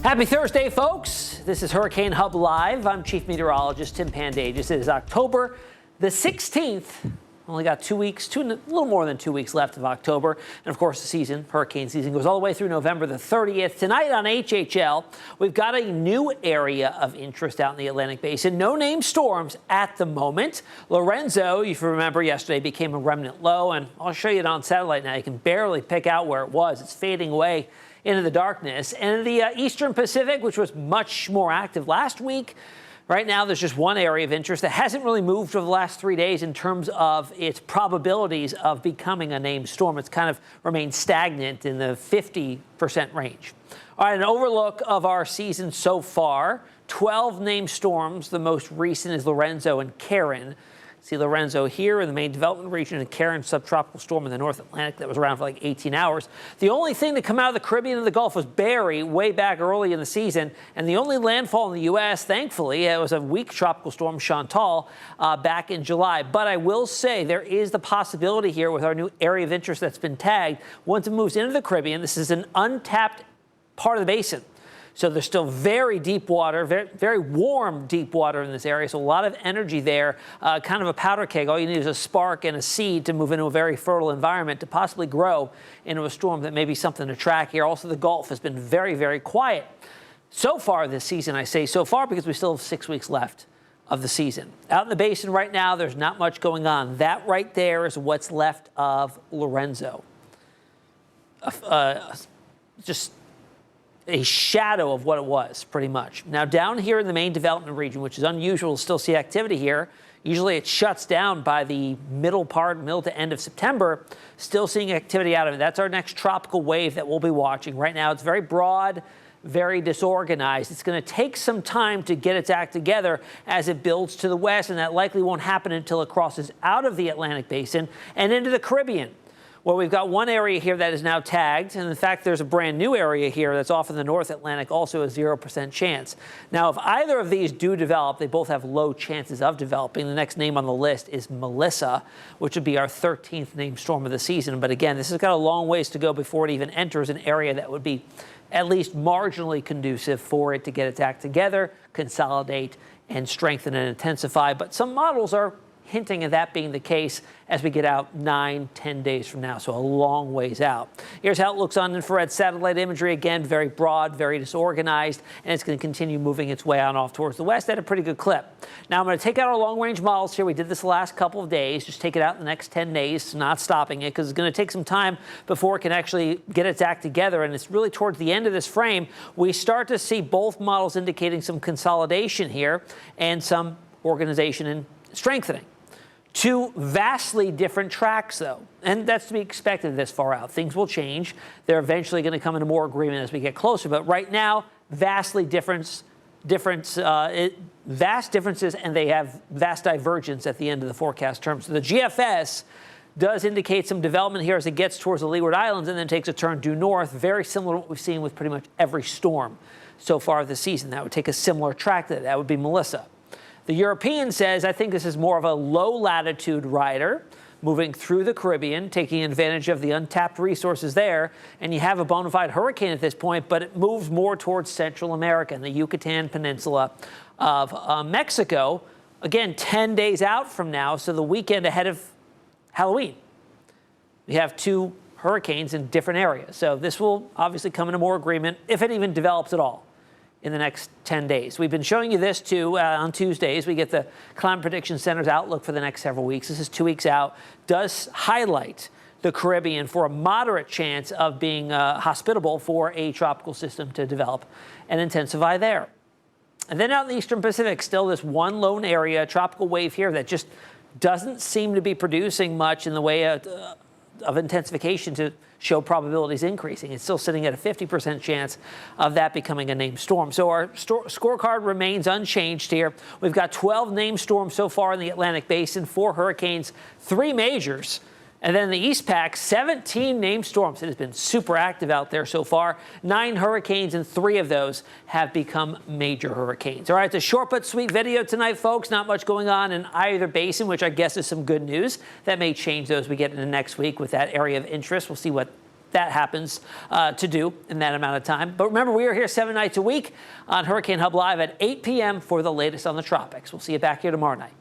Happy Thursday, folks. This is Hurricane Hub Live. I'm Chief Meteorologist Tim Pandages. It is October the 16th. Only got 2 weeks, a little more than 2 weeks left of October. And of course, the hurricane season, goes all the way through November the 30th. Tonight on HHL, we've got a new area of interest out in the Atlantic Basin. No name storms at the moment. Lorenzo, if you remember yesterday, became a remnant low. And I'll show you it on satellite now. You can barely pick out where it was. It's fading away into the darkness. And the Eastern Pacific, which was much more active last week, right now, there's just one area of interest that hasn't really moved over the last 3 days in terms of its probabilities of becoming a named storm. It's kind of remained stagnant in the 50% range. All right, an overlook of our season so far. 12 named storms. The most recent is Lorenzo and Karen. See Lorenzo here in the main development region, and Karen, subtropical storm in the North Atlantic that was around for like 18 hours. The only thing to come out of the Caribbean and the Gulf was Barry way back early in the season, and the only landfall in the U.S., thankfully, it was a weak tropical storm, Chantal, back in July. But I will say there is the possibility here with our new area of interest that's been tagged. Once it moves into the Caribbean, this is an untapped part of the basin. So there's still very deep water, very warm deep water in this area. So a lot of energy there, kind of a powder keg. All you need is a spark and a seed to move into a very fertile environment to possibly grow into a storm that may be something to track here. Also, the Gulf has been very, very quiet so far this season. I say so far because we still have 6 weeks left of the season. Out in the basin right now, there's not much going on. That right there is what's left of Lorenzo. Just a shadow of what it was, pretty much. Now, down here in the main development region, which is unusual to still see activity here, usually it shuts down by the middle to end of September, still seeing activity out of it. That's our next tropical wave that we'll be watching. Right now, it's very broad, very disorganized. It's going to take some time to get its act together as it builds to the west, and that likely won't happen until it crosses out of the Atlantic Basin and into the Caribbean. Well, we've got one area here that is now tagged, and in fact, there's a brand new area here that's off in the North Atlantic, also a 0% chance. Now, if either of these do develop, they both have low chances of developing. The next name on the list is Melissa, which would be our 13th named storm of the season. But again, this has got a long ways to go before it even enters an area that would be at least marginally conducive for it to get its act together, consolidate, and strengthen and intensify. But some models are hinting at that being the case as we get out 9-10 days from now, so a long ways out. Here's how it looks on infrared satellite imagery. Again, very broad, very disorganized, and it's going to continue moving its way on off towards the west at a pretty good clip. Now, I'm going to take out our long-range models here. We did this the last couple of days. Just take it out in the next 10 days, not stopping it, because it's going to take some time before it can actually get its act together, and it's really towards the end of this frame we start to see both models indicating some consolidation here and some organization and strengthening. Two vastly different tracks, though, and that's to be expected this far out. Things will change. They're eventually going to come into more agreement as we get closer, but right now, vast differences, and they have vast divergence at the end of the forecast term. So the GFS does indicate some development here as it gets towards the Leeward Islands and then takes a turn due north, very similar to what we've seen with pretty much every storm so far this season. That would take a similar track. That would be Melissa. The European says, I think this is more of a low-latitude rider moving through the Caribbean, taking advantage of the untapped resources there. And you have a bona fide hurricane at this point, but it moves more towards Central America and the Yucatan Peninsula of Mexico. Again, 10 days out from now, so the weekend ahead of Halloween. We have two hurricanes in different areas. So this will obviously come into more agreement, if it even develops at all, in the next 10 days. We've been showing you this too on Tuesdays. We get the Climate Prediction Center's outlook for the next several weeks. This is 2 weeks out. Does highlight the Caribbean for a moderate chance of being hospitable for a tropical system to develop and intensify there. And then out in the Eastern Pacific, still this one lone area, tropical wave here that just doesn't seem to be producing much in the way of intensification to show probabilities increasing. It's still sitting at a 50% chance of that becoming a named storm. So our scorecard remains unchanged here. We've got 12 named storms so far in the Atlantic Basin, 4 hurricanes, 3 majors. And then in the East Pac, 17 named storms. It has been super active out there so far. 9 hurricanes, and 3 of those have become major hurricanes. All right, it's a short but sweet video tonight, folks. Not much going on in either basin, which I guess is some good news. That may change those as we get into next week with that area of interest. We'll see what that happens to do in that amount of time. But remember, we are here 7 nights a week on Hurricane Hub Live at 8 p.m. for the latest on the tropics. We'll see you back here tomorrow night.